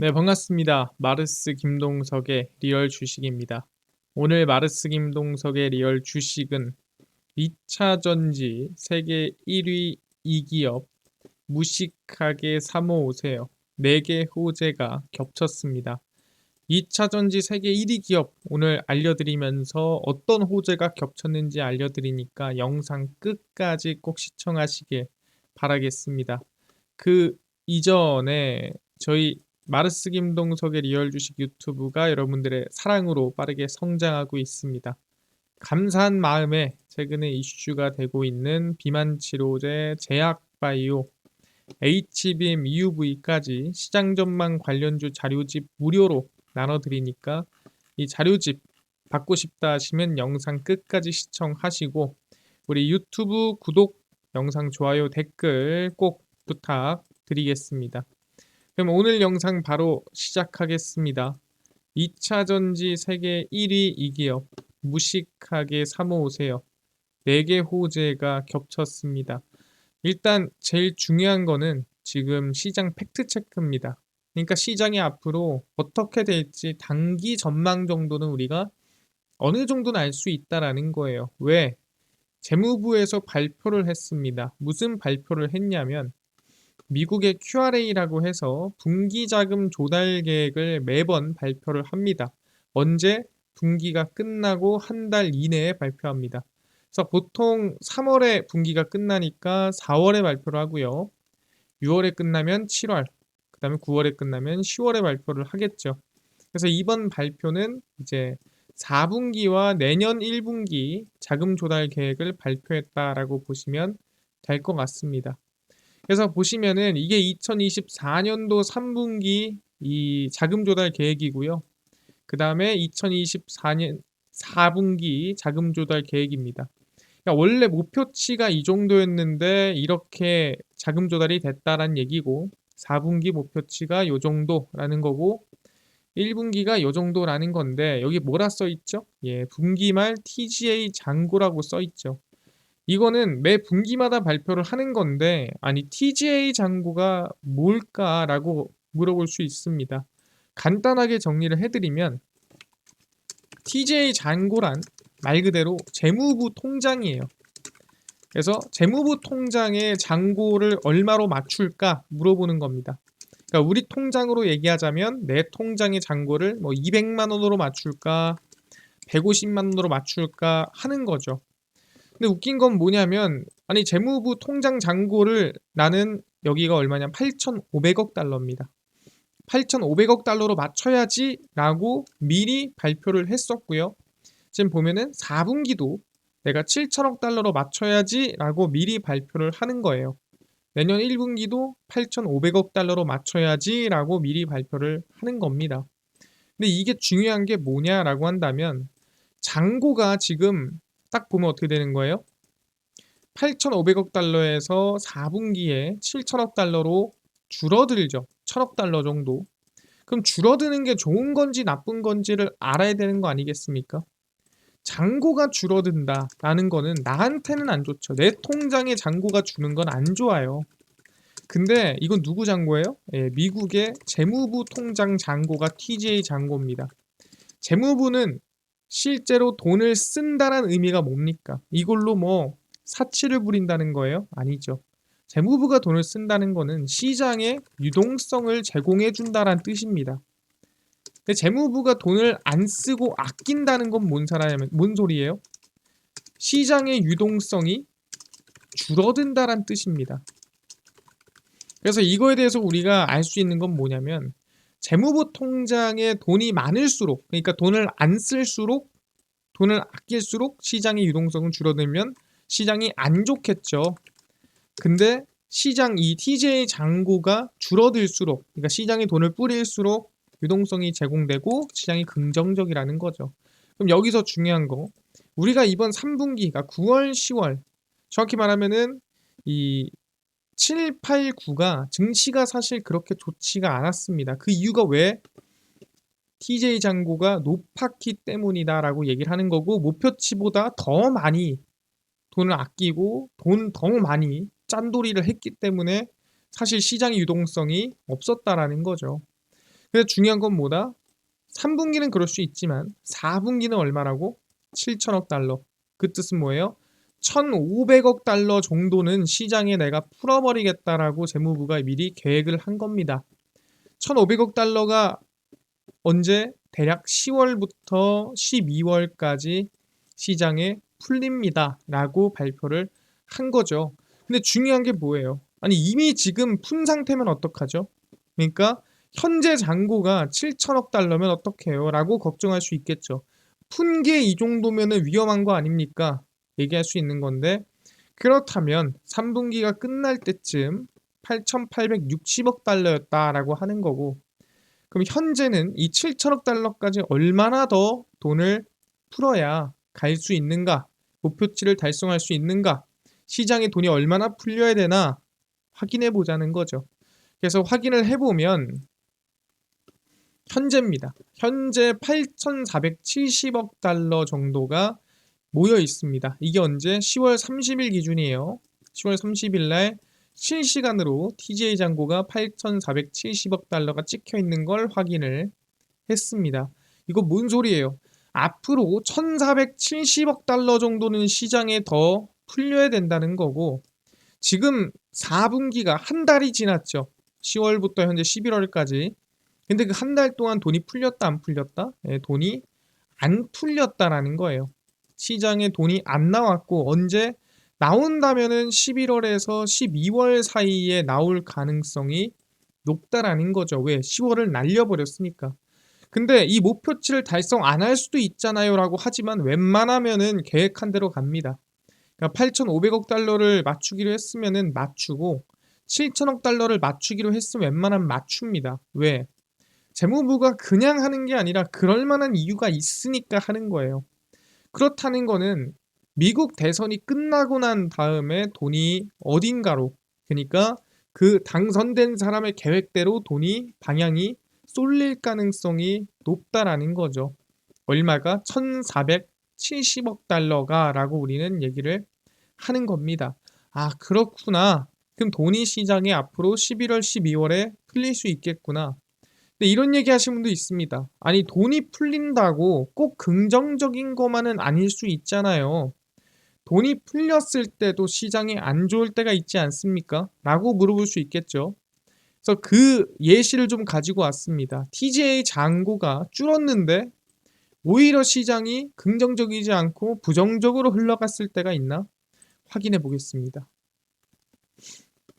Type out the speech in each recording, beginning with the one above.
네, 반갑습니다. 마르스 김동석의 리얼 주식입니다. 오늘 마르스 김동석의 리얼 주식은 2차 전지 세계 1위 이기업 무식하게 사모으세요. 4개 호재가 겹쳤습니다. 2차 전지 세계 1위 기업 오늘 알려드리면서 어떤 호재가 겹쳤는지 알려드리니까 영상 끝까지 꼭 시청하시길 바라겠습니다. 그 이전에 저희 마르스 김동석의 리얼 주식 유튜브가 여러분들의 사랑으로 빠르게 성장하고 있습니다. 감사한 마음에 최근에 이슈가 되고 있는 비만 치료제 제약바이오 HBM EUV까지 시장 전망 관련주 자료집 무료로 나눠드리니까 이 자료집 받고 싶다 하시면 영상 끝까지 시청하시고 우리 유튜브 구독, 영상 좋아요, 댓글 꼭 부탁드리겠습니다. 그럼 오늘 영상 바로 시작하겠습니다. 2차 전지 세계 1위 이기업 무식하게 사모으세요. 4개 호재가 겹쳤습니다. 일단 제일 중요한 거는 지금 시장 팩트 체크입니다. 그러니까 시장이 앞으로 어떻게 될지 단기 전망 정도는 우리가 어느 정도는 알 수 있다라는 거예요. 왜? 재무부에서 발표를 했습니다. 무슨 발표를 했냐면 미국의 QRA라고 해서 분기 자금 조달 계획을 매번 발표를 합니다. 언제? 분기가 끝나고 한 달 이내에 발표합니다. 그래서 보통 3월에 분기가 끝나니까 4월에 발표를 하고요. 6월에 끝나면 7월, 그 다음에 9월에 끝나면 10월에 발표를 하겠죠. 그래서 이번 발표는 이제 4분기와 내년 1분기 자금 조달 계획을 발표했다라고 보시면 될 것 같습니다. 그래서 보시면은 이게 2024년도 3분기 이 자금 조달 계획이고요. 그 다음에 2024년 4분기 자금 조달 계획입니다. 그러니까 원래 목표치가 이 정도였는데 이렇게 자금 조달이 됐다라는 얘기고 4분기 목표치가 요 정도라는 거고 1분기가 요 정도라는 건데 여기 뭐라 써 있죠? 예, 분기 말 TGA 잔고라고 써 있죠. 이거는 매 분기마다 발표를 하는 건데 아니 TGA 잔고가 뭘까라고 물어볼 수 있습니다. 간단하게 정리를 해드리면 TGA 잔고란 말 그대로 재무부 통장이에요. 그래서 재무부 통장의 잔고를 얼마로 맞출까 물어보는 겁니다. 그러니까 우리 통장으로 얘기하자면 내 통장의 잔고를 뭐 200만 원으로 맞출까 150만 원으로 맞출까 하는 거죠. 근데 웃긴 건 뭐냐면 아니 재무부 통장 잔고를 나는 여기가 얼마냐 8,500억 달러입니다. 8,500억 달러로 맞춰야지 라고 미리 발표를 했었고요. 지금 보면은 4분기도 내가 7천억 달러로 맞춰야지 라고 미리 발표를 하는 거예요. 내년 1분기도 8,500억 달러로 맞춰야지 라고 미리 발표를 하는 겁니다. 근데 이게 중요한 게 뭐냐라고 한다면 잔고가 지금 딱 보면 어떻게 되는 거예요? 8,500억 달러에서 4분기에 7천억 달러로 줄어들죠. 1천억 달러 정도. 그럼 줄어드는 게 좋은 건지 나쁜 건지를 알아야 되는 거 아니겠습니까? 잔고가 줄어든다라는 거는 나한테는 안 좋죠. 내 통장에 잔고가 주는 건 안 좋아요. 근데 이건 누구 잔고예요? 예, 미국의 재무부 통장 잔고가 TGA 잔고입니다. 재무부는 실제로 돈을 쓴다는 의미가 뭡니까? 이걸로 뭐 사치를 부린다는 거예요? 아니죠. 재무부가 돈을 쓴다는 거는 시장에 유동성을 제공해 준다는 뜻입니다. 근데 재무부가 돈을 안 쓰고 아낀다는 건 뭔 소리예요? 시장의 유동성이 줄어든다는 뜻입니다. 그래서 이거에 대해서 우리가 알 수 있는 건 뭐냐면 재무부 통장에 돈이 많을수록 그러니까 돈을 안 쓸수록 돈을 아낄수록 시장의 유동성은 줄어들면 시장이 안 좋겠죠. 근데 시장 이 TJ 잔고가 줄어들수록 그러니까 시장에 돈을 뿌릴수록 유동성이 제공되고 시장이 긍정적이라는 거죠. 그럼 여기서 중요한 거 우리가 이번 3분기가 9월, 10월 정확히 말하면은 이 7, 8, 9가 증시가 사실 그렇게 좋지가 않았습니다. 그 이유가 왜? TJ 잔고가 높았기 때문이다라고 얘기를 하는 거고 목표치보다 더 많이 돈을 아끼고 돈 더 많이 짠돌이를 했기 때문에 사실 시장의 유동성이 없었다라는 거죠. 그래서 중요한 건 뭐다? 3분기는 그럴 수 있지만 4분기는 얼마라고? 7천억 달러. 그 뜻은 뭐예요? 1,500억 달러 정도는 시장에 내가 풀어버리겠다라고 재무부가 미리 계획을 한 겁니다. 1,500억 달러가 언제? 대략 10월부터 12월까지 시장에 풀립니다. 라고 발표를 한 거죠. 근데 중요한 게 뭐예요? 아니, 이미 지금 푼 상태면 어떡하죠? 그러니까 현재 잔고가 7천억 달러면 어떡해요? 라고 걱정할 수 있겠죠. 푼 게 이 정도면 위험한 거 아닙니까? 얘기할 수 있는 건데, 그렇다면 3분기가 끝날 때쯤 8,860억 달러였다라고 하는 거고, 그럼 현재는 이 7천억 달러까지 얼마나 더 돈을 풀어야 갈 수 있는가? 목표치를 달성할 수 있는가? 시장에 돈이 얼마나 풀려야 되나 확인해 보자는 거죠. 그래서 확인을 해보면 현재입니다. 현재 8,470억 달러 정도가 모여 있습니다. 이게 언제? 10월 30일 기준이에요. 10월 30일 날 실시간으로 TGA 잔고가 8,470억 달러가 찍혀 있는 걸 확인을 했습니다. 이거 뭔 소리예요? 앞으로 1,470억 달러 정도는 시장에 더 풀려야 된다는 거고, 지금 4분기가 한 달이 지났죠. 10월부터 현재 11월까지. 근데 그 한 달 동안 돈이 풀렸다 안 풀렸다? 예, 돈이 안 풀렸다라는 거예요. 시장에 돈이 안 나왔고 언제 나온다면은 11월에서 12월 사이에 나올 가능성이 높다라는 거죠. 왜? 10월을 날려버렸으니까. 근데 이 목표치를 달성 안 할 수도 있잖아요라고 하지만 웬만하면은 계획한 대로 갑니다. 그러니까 8,500억 달러를 맞추기로 했으면은 맞추고 7천억 달러를 맞추기로 했으면 웬만하면 맞춥니다. 왜? 재무부가 그냥 하는 게 아니라 그럴 만한 이유가 있으니까 하는 거예요. 그렇다는 거는 미국 대선이 끝나고 난 다음에 돈이 어딘가로, 그러니까 그 당선된 사람의 계획대로 돈이 방향이 쏠릴 가능성이 높다라는 거죠. 얼마가? 1,470억 달러가 라고 우리는 얘기를 하는 겁니다. 아, 그렇구나. 그럼 돈이 시장에 앞으로 11월, 12월에 풀릴 수 있겠구나. 근데 이런 얘기 하시는 분도 있습니다. 아니, 돈이 풀린다고 꼭 긍정적인 것만은 아닐 수 있잖아요. 돈이 풀렸을 때도 시장이 안 좋을 때가 있지 않습니까? 라고 물어볼 수 있겠죠. 그래서 그 예시를 좀 가지고 왔습니다. TGA 잔고가 줄었는데 오히려 시장이 긍정적이지 않고 부정적으로 흘러갔을 때가 있나? 확인해 보겠습니다.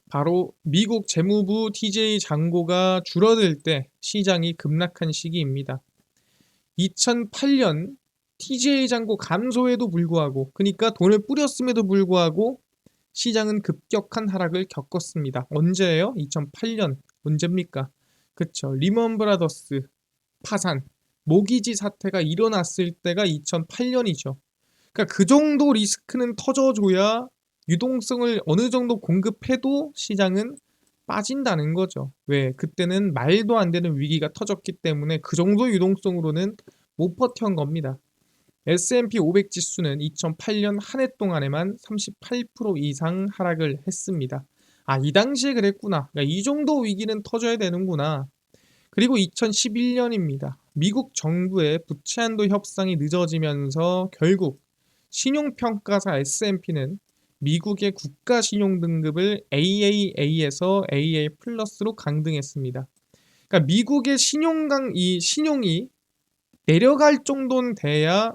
바로 미국 재무부 TJ 잔고가 줄어들 때 시장이 급락한 시기입니다. 2008년 TJ 잔고 감소에도 불구하고, 그러니까 돈을 뿌렸음에도 불구하고 시장은 급격한 하락을 겪었습니다. 언제예요? 2008년. 언제입니까? 그쵸. 리먼 브라더스 파산, 모기지 사태가 일어났을 때가 2008년이죠. 그러니까 그 정도 리스크는 터져줘야 유동성을 어느 정도 공급해도 시장은 빠진다는 거죠. 왜? 그때는 말도 안 되는 위기가 터졌기 때문에 그 정도 유동성으로는 못 버텨온 겁니다. S&P 500 지수는 2008년 한 해 동안에만 38% 이상 하락을 했습니다. 아, 이 당시에 그랬구나. 그러니까 이 정도 위기는 터져야 되는구나. 그리고 2011년입니다. 미국 정부의 부채 한도 협상이 늦어지면서 결국 신용평가사 S&P는 미국의 국가 신용 등급을 AAA에서 AA 플러스로 강등했습니다. 그러니까 미국의 이 신용이 내려갈 정도는 돼야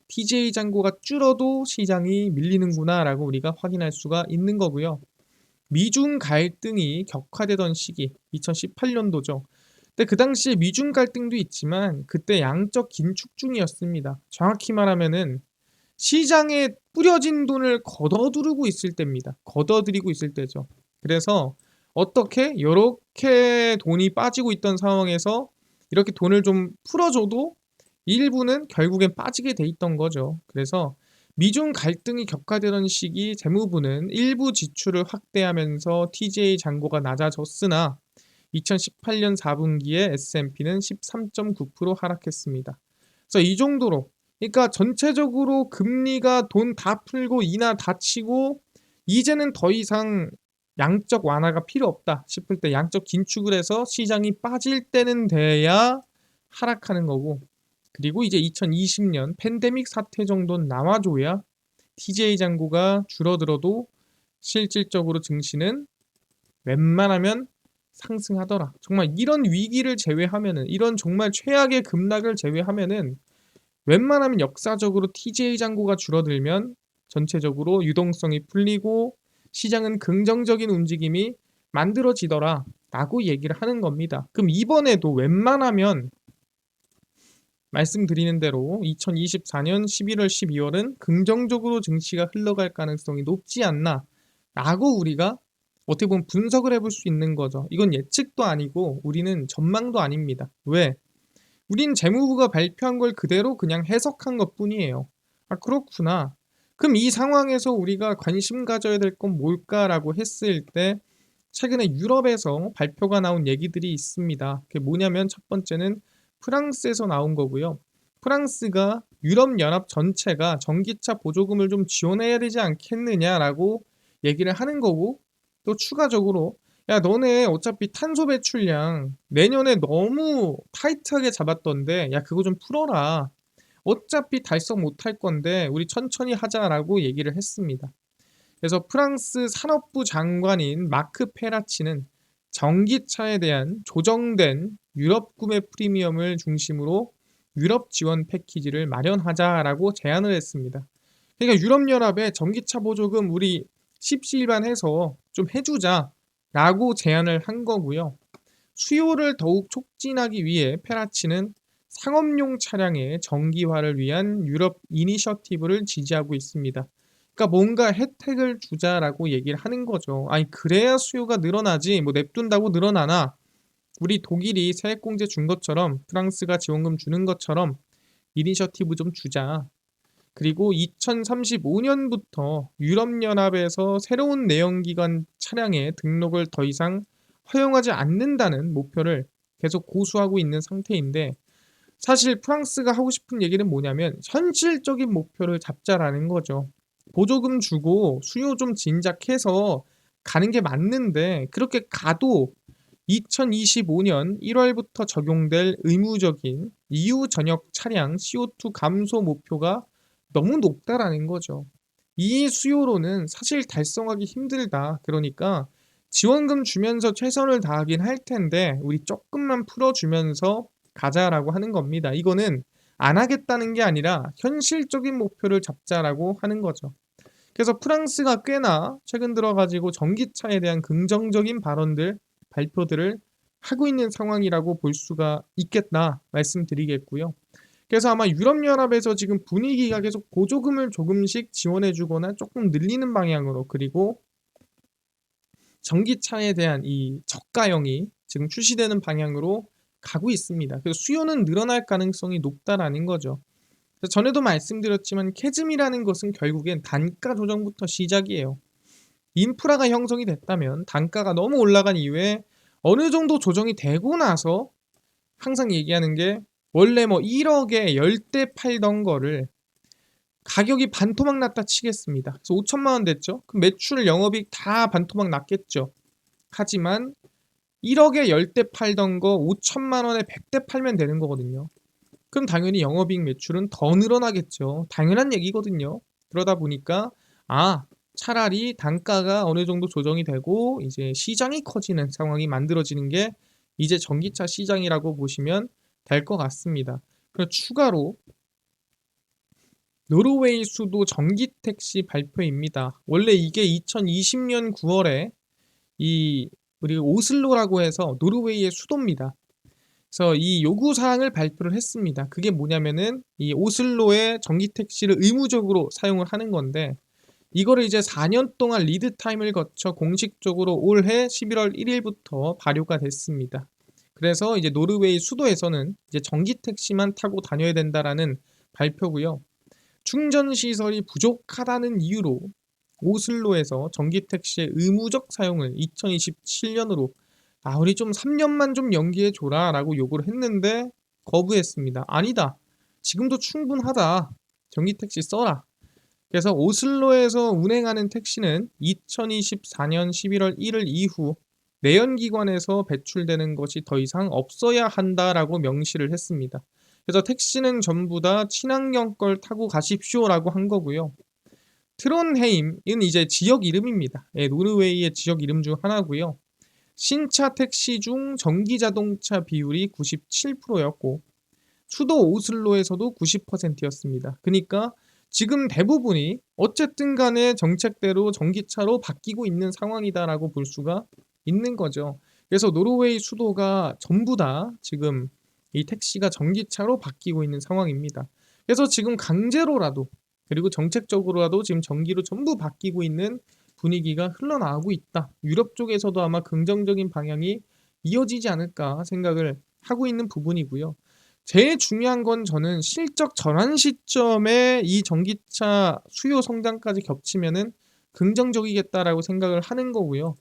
TJ 잔고가 줄어도 시장이 밀리는구나라고 우리가 확인할 수가 있는 거고요. 미중 갈등이 격화되던 시기 2018년도죠. 근데 그 당시에 미중 갈등도 있지만 그때 양적 긴축 중이었습니다. 정확히 말하면은 시장에 뿌려진 돈을 걷어들이고 있을 때입니다. 걷어들이고 있을 때죠. 그래서 어떻게 이렇게 돈이 빠지고 있던 상황에서 이렇게 돈을 좀 풀어줘도 일부는 결국엔 빠지게 돼 있던 거죠. 그래서 미중 갈등이 격화되던 시기 재무부는 일부 지출을 확대하면서 TJ 잔고가 낮아졌으나 2018년 4분기에 S&P는 13.9% 하락했습니다. 그래서 이 정도로, 그러니까 전체적으로 금리가 돈 다 풀고 인하 다 치고 이제는 더 이상 양적 완화가 필요 없다 싶을 때 양적 긴축을 해서 시장이 빠질 때는 돼야 하락하는 거고, 그리고 이제 2020년 팬데믹 사태 정도는 나와줘야 TJ 잔고가 줄어들어도 실질적으로 증시는 웬만하면 상승하더라. 정말 이런 위기를 제외하면은, 이런 정말 최악의 급락을 제외하면은 웬만하면 역사적으로 TJ 잔고가 줄어들면 전체적으로 유동성이 풀리고 시장은 긍정적인 움직임이 만들어지더라 라고 얘기를 하는 겁니다. 그럼 이번에도 웬만하면 말씀드리는 대로 2024년 11월, 12월은 긍정적으로 증시가 흘러갈 가능성이 높지 않나 라고 우리가 어떻게 보면 분석을 해볼 수 있는 거죠. 이건 예측도 아니고 우리는 전망도 아닙니다. 왜? 우린 재무부가 발표한 걸 그대로 그냥 해석한 것뿐이에요. 아, 그렇구나. 그럼 이 상황에서 우리가 관심 가져야 될 건 뭘까라고 했을 때 최근에 유럽에서 발표가 나온 얘기들이 있습니다. 그게 뭐냐면 첫 번째는 프랑스에서 나온 거고요. 프랑스가 유럽연합 전체가 전기차 보조금을 좀 지원해야 되지 않겠느냐라고 얘기를 하는 거고, 또 추가적으로 야, 너네 어차피 탄소 배출량 내년에 너무 타이트하게 잡았던데, 야, 그거 좀 풀어라. 어차피 달성 못할 건데, 우리 천천히 하자라고 얘기를 했습니다. 그래서 프랑스 산업부 장관인 마크 페라치는 전기차에 대한 조정된 유럽 구매 프리미엄을 중심으로 유럽 지원 패키지를 마련하자라고 제안을 했습니다. 그러니까 유럽연합에 전기차 보조금 우리 십시일반해서 좀 해주자 라고 제안을 한 거고요. 수요를 더욱 촉진하기 위해 페라치는 상업용 차량의 전기화를 위한 유럽 이니셔티브를 지지하고 있습니다. 그러니까 뭔가 혜택을 주자라고 얘기를 하는 거죠. 아니, 그래야 수요가 늘어나지 뭐 냅둔다고 늘어나나. 우리 독일이 세액공제 준 것처럼 프랑스가 지원금 주는 것처럼 이니셔티브 좀 주자. 그리고 2035년부터 유럽연합에서 새로운 내연기관 차량의 등록을 더 이상 허용하지 않는다는 목표를 계속 고수하고 있는 상태인데, 사실 프랑스가 하고 싶은 얘기는 뭐냐면 현실적인 목표를 잡자라는 거죠. 보조금 주고 수요 좀 진작해서 가는 게 맞는데, 그렇게 가도 2025년 1월부터 적용될 의무적인 EU 전역 차량 CO2 감소 목표가 너무 높다라는 거죠. 이 수요로는 사실 달성하기 힘들다. 그러니까 지원금 주면서 최선을 다하긴 할 텐데 우리 조금만 풀어주면서 가자라고 하는 겁니다. 이거는 안 하겠다는 게 아니라 현실적인 목표를 잡자라고 하는 거죠. 그래서 프랑스가 꽤나 최근 들어가지고 전기차에 대한 긍정적인 발언들, 발표들을 하고 있는 상황이라고 볼 수가 있겠다 말씀드리겠고요. 그래서 아마 유럽연합에서 지금 분위기가 계속 보조금을 조금씩 지원해주거나 조금 늘리는 방향으로, 그리고 전기차에 대한 이 저가형이 지금 출시되는 방향으로 가고 있습니다. 그래서 수요는 늘어날 가능성이 높다라는 거죠. 전에도 말씀드렸지만 캐즘이라는 것은 결국엔 단가 조정부터 시작이에요. 인프라가 형성이 됐다면 단가가 너무 올라간 이후에 어느 정도 조정이 되고 나서 항상 얘기하는 게, 원래 뭐 1억에 10대 팔던 거를 가격이 반토막 났다 치겠습니다. 그래서 5천만 원 됐죠. 그럼 매출 영업이익 다 반토막 났겠죠. 하지만 1억에 10대 팔던 거 5천만 원에 100대 팔면 되는 거거든요. 그럼 당연히 영업이익 매출은 더 늘어나겠죠. 당연한 얘기거든요. 그러다 보니까 차라리 단가가 어느 정도 조정이 되고 이제 시장이 커지는 상황이 만들어지는 게 이제 전기차 시장이라고 보시면 될 것 같습니다. 그리고 추가로 노르웨이 수도 전기 택시 발표입니다. 원래 이게 2020년 9월에 이 우리 오슬로라고 해서 노르웨이의 수도입니다. 그래서 이 요구 사항을 발표를 했습니다. 그게 뭐냐면은 이 오슬로의 전기 택시를 의무적으로 사용을 하는 건데, 이거를 이제 4년 동안 리드 타임을 거쳐 공식적으로 올해 11월 1일부터 발효가 됐습니다. 그래서 이제 노르웨이 수도에서는 이제 전기 택시만 타고 다녀야 된다라는 발표고요. 충전 시설이 부족하다는 이유로 오슬로에서 전기 택시의 의무적 사용을 2027년으로 우리 좀 3년만 좀 연기해 줘라 라고 요구를 했는데 거부했습니다. 아니다. 지금도 충분하다. 전기 택시 써라. 그래서 오슬로에서 운행하는 택시는 2024년 11월 1일 이후 내연기관에서 배출되는 것이 더 이상 없어야 한다라고 명시를 했습니다. 그래서 택시는 전부 다 친환경 걸 타고 가십시오라고 한 거고요. 트론헤임은 이제 지역 이름입니다. 예, 노르웨이의 지역 이름 중 하나고요. 신차 택시 중 전기 자동차 비율이 97%였고 수도 오슬로에서도 90%였습니다. 그러니까 지금 대부분이 어쨌든 간에 정책대로 전기차로 바뀌고 있는 상황이다라고 볼 수가 있는 거죠. 그래서 노르웨이 수도가 전부 다 지금 이 택시가 전기차로 바뀌고 있는 상황입니다. 그래서 지금 강제로라도 그리고 정책적으로라도 지금 전기로 전부 바뀌고 있는 분위기가 흘러나오고 있다. 유럽 쪽에서도 아마 긍정적인 방향이 이어지지 않을까 생각을 하고 있는 부분이고요. 제일 중요한 건 저는 실적 전환 시점에 이 전기차 수요 성장까지 겹치면은 긍정적이겠다라고 생각을 하는 거고요.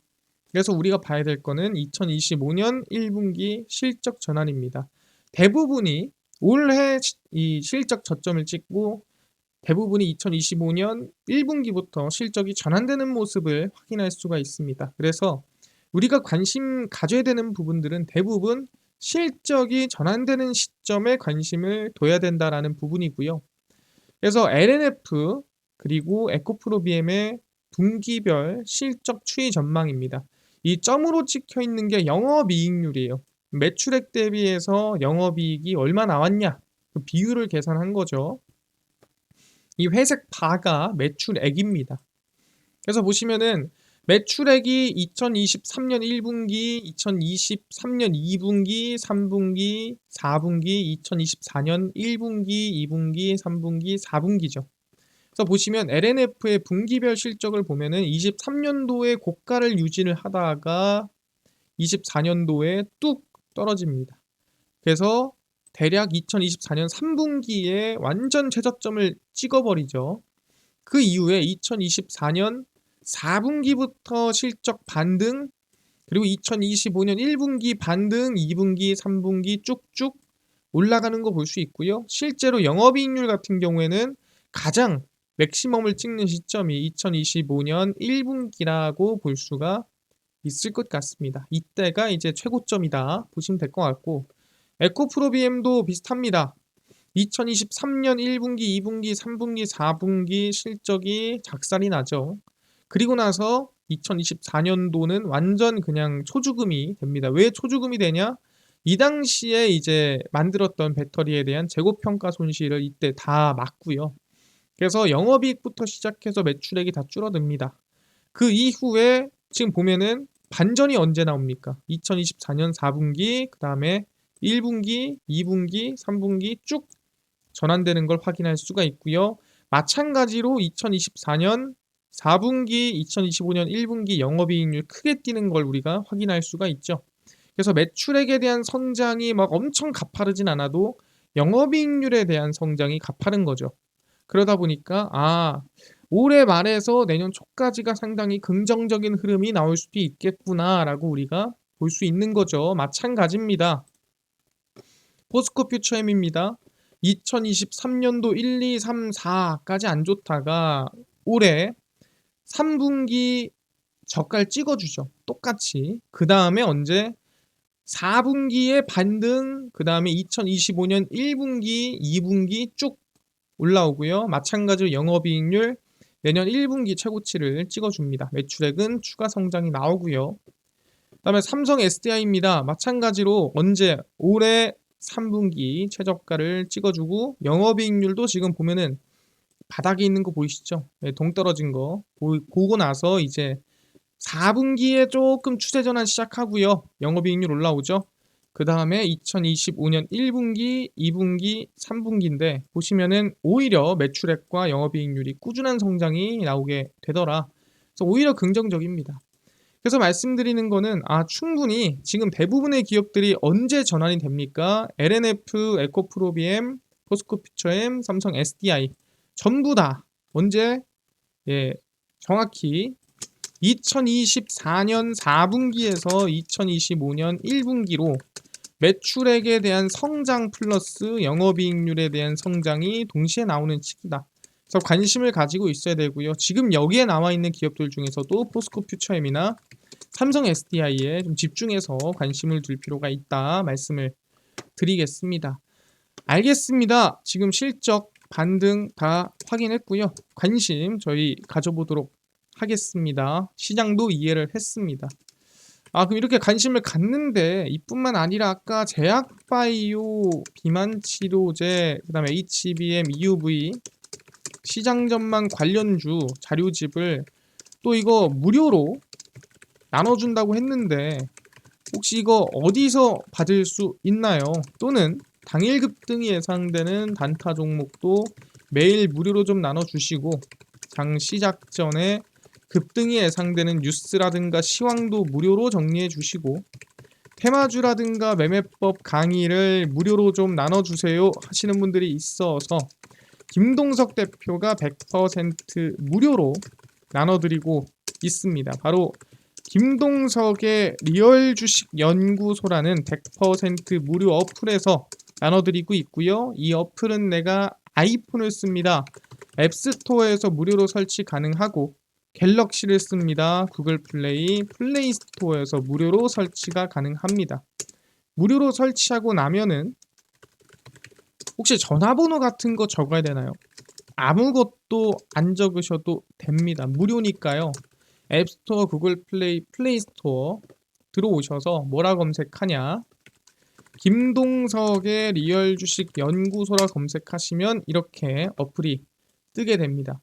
그래서 우리가 봐야 될 거는 2025년 1분기 실적 전환입니다. 대부분이 올해 이 실적 저점을 찍고 대부분이 2025년 1분기부터 실적이 전환되는 모습을 확인할 수가 있습니다. 그래서 우리가 관심 가져야 되는 부분들은 대부분 실적이 전환되는 시점에 관심을 둬야 된다라는 부분이고요. 그래서 LNF 그리고 에코프로비엠의 분기별 실적 추이 전망입니다. 이 점으로 찍혀 있는 게 영업이익률이에요. 매출액 대비해서 영업이익이 얼마 나왔냐 그 비율을 계산한 거죠. 이 회색 바가 매출액입니다. 그래서 보시면은 매출액이 2023년 1분기, 2023년 2분기, 3분기, 4분기, 2024년 1분기, 2분기, 3분기, 4분기죠. 그래서 보시면 LNF의 분기별 실적을 보면은 23년도에 고가를 유지를 하다가 24년도에 뚝 떨어집니다. 그래서 대략 2024년 3분기에 완전 최저점을 찍어버리죠. 그 이후에 2024년 4분기부터 실적 반등, 그리고 2025년 1분기 반등, 2분기, 3분기 쭉쭉 올라가는 거 볼 수 있고요. 실제로 영업이익률 같은 경우에는 가장 맥시멈을 찍는 시점이 2025년 1분기라고 볼 수가 있을 것 같습니다. 이때가 이제 최고점이다 보시면 될 것 같고, 에코프로비엠도 비슷합니다. 2023년 1분기, 2분기, 3분기, 4분기 실적이 작살이 나죠. 그리고 나서 2024년도는 완전 그냥 초주금이 됩니다. 왜 초주금이 되냐? 이 당시에 이제 만들었던 배터리에 대한 재고평가 손실을 이때 다 막고요. 그래서 영업이익부터 시작해서 매출액이 다 줄어듭니다. 그 이후에 지금 보면은 반전이 언제 나옵니까? 2024년 4분기, 그 다음에 1분기, 2분기, 3분기 쭉 전환되는 걸 확인할 수가 있고요. 마찬가지로 2024년 4분기, 2025년 1분기 영업이익률 크게 뛰는 걸 우리가 확인할 수가 있죠. 그래서 매출액에 대한 성장이 막 엄청 가파르진 않아도 영업이익률에 대한 성장이 가파른 거죠. 그러다 보니까 올해 말에서 내년 초까지가 상당히 긍정적인 흐름이 나올 수도 있겠구나라고 우리가 볼 수 있는 거죠. 마찬가지입니다. 포스코 퓨처엠입니다. 2023년도 1, 2, 3, 4까지 안 좋다가 올해 3분기 저가를 찍어주죠. 똑같이. 그 다음에 언제? 4분기에 반등, 그 다음에 2025년 1분기, 2분기 쭉 올라오고요. 마찬가지로 영업이익률 내년 1분기 최고치를 찍어줍니다. 매출액은 추가 성장이 나오고요. 그 다음에 삼성 SDI입니다. 마찬가지로 언제? 올해 3분기 최저가를 찍어주고 영업이익률도 지금 보면은 바닥에 있는 거 보이시죠? 네, 동떨어진 거 보고 나서 이제 4분기에 조금 추세 전환 시작하고요. 영업이익률 올라오죠. 그 다음에 2025년 1분기, 2분기, 3분기인데 보시면은 오히려 매출액과 영업이익률이 꾸준한 성장이 나오게 되더라. 그래서 오히려 긍정적입니다. 그래서 말씀드리는 거는 충분히 지금 대부분의 기업들이 언제 전환이 됩니까? LNF, 에코프로비엠, 포스코퓨처엠, 삼성 SDI 전부 다 언제? 예, 정확히 2024년 4분기에서 2025년 1분기로 매출액에 대한 성장 플러스 영업이익률에 대한 성장이 동시에 나오는 시기다. 그래서 관심을 가지고 있어야 되고요. 지금 여기에 나와 있는 기업들 중에서도 포스코 퓨처엠이나 삼성 SDI에 좀 집중해서 관심을 둘 필요가 있다 말씀을 드리겠습니다. 알겠습니다. 지금 실적 반등 다 확인했고요. 관심 저희 가져보도록 하겠습니다. 시장도 이해를 했습니다. 그럼 이렇게 관심을 갖는데 이뿐만 아니라 아까 제약바이오, 비만치료제, 그 다음에 HBM, EUV 시장 전망 관련주 자료집을 또 이거 무료로 나눠준다고 했는데 혹시 이거 어디서 받을 수 있나요? 또는 당일 급등이 예상되는 단타 종목도 매일 무료로 좀 나눠주시고 장 시작 전에 급등이 예상되는 뉴스라든가 시황도 무료로 정리해 주시고 테마주라든가 매매법 강의를 무료로 좀 나눠주세요 하시는 분들이 있어서 김동석 대표가 100% 무료로 나눠드리고 있습니다. 바로 김동석의 리얼 주식 연구소라는 100% 무료 어플에서 나눠드리고 있고요. 이 어플은 내가 아이폰을 씁니다. 앱스토어에서 무료로 설치 가능하고 갤럭시를 씁니다. 구글 플레이, 플레이 스토어에서 무료로 설치가 가능합니다. 무료로 설치하고 나면은 혹시 전화번호 같은 거 적어야 되나요? 아무것도 안 적으셔도 됩니다. 무료니까요. 앱스토어, 구글 플레이, 플레이 스토어 들어오셔서 뭐라 검색하냐? 김동석의 리얼 주식 연구소라 검색하시면 이렇게 어플이 뜨게 됩니다.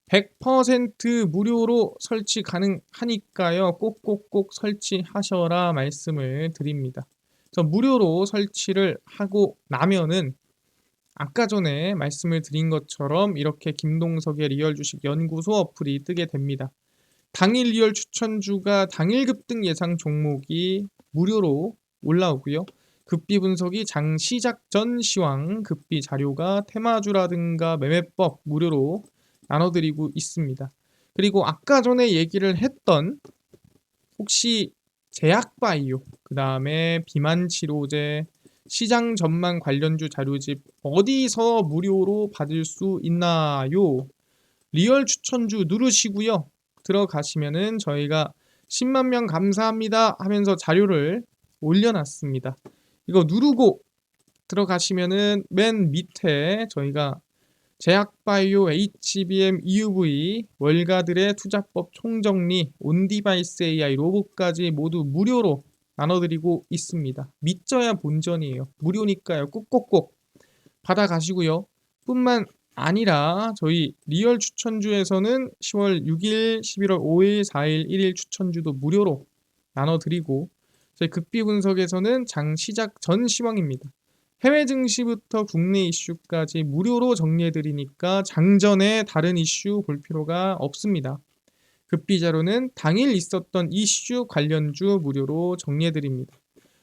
100% 무료로 설치 가능하니까요. 꼭꼭꼭 설치하셔라 말씀을 드립니다. 그래서 무료로 설치를 하고 나면은 아까 전에 말씀을 드린 것처럼 이렇게 김동석의 리얼 주식 연구소 어플이 뜨게 됩니다. 당일 리얼 추천주가 당일 급등 예상 종목이 무료로 올라오고요. 급비 분석이 장 시작 전 시황 급비 자료가 테마주라든가 매매법 무료로 나눠드리고 있습니다. 그리고 아까 전에 얘기를 했던 혹시 제약바이오, 그 다음에 비만치료제, 시장 전망 관련주 자료집 어디서 무료로 받을 수 있나요? 리얼 추천주 누르시고요. 들어가시면은 저희가 10만 명 감사합니다 하면서 자료를 올려놨습니다. 이거 누르고 들어가시면은 맨 밑에 저희가 제약바이오, HBM, EUV, 월가들의 투자법 총정리, 온디바이스 AI, 로봇까지 모두 무료로 나눠드리고 있습니다. 믿져야 본전이에요. 무료니까요. 꼭꼭꼭 받아가시고요. 뿐만 아니라 저희 리얼 추천주에서는 10월 6일, 11월 5일, 4일, 1일 추천주도 무료로 나눠드리고 저희 급비 분석에서는 장 시작 전 시황입니다. 해외 증시부터 국내 이슈까지 무료로 정리해드리니까 장전에 다른 이슈 볼 필요가 없습니다. 급비 자료는 당일 있었던 이슈 관련주 무료로 정리해드립니다.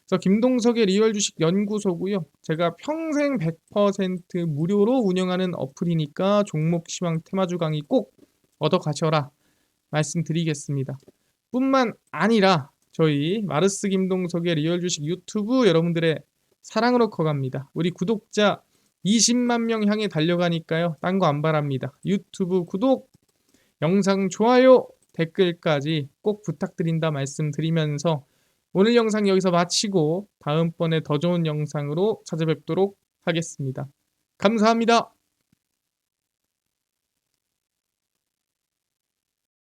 그래서 김동석의 리얼 주식 연구소고요. 제가 평생 100% 무료로 운영하는 어플이니까 종목 시황 테마주 강의 꼭 얻어 가셔라 말씀드리겠습니다. 뿐만 아니라 저희 마르스 김동석의 리얼 주식 유튜브 여러분들의 사랑으로 커갑니다. 우리 구독자 20만 명 향해 달려가니까요. 딴 거 안 바랍니다. 유튜브 구독, 영상 좋아요, 댓글까지 꼭 부탁드린다 말씀드리면서 오늘 영상 여기서 마치고 다음번에 더 좋은 영상으로 찾아뵙도록 하겠습니다. 감사합니다.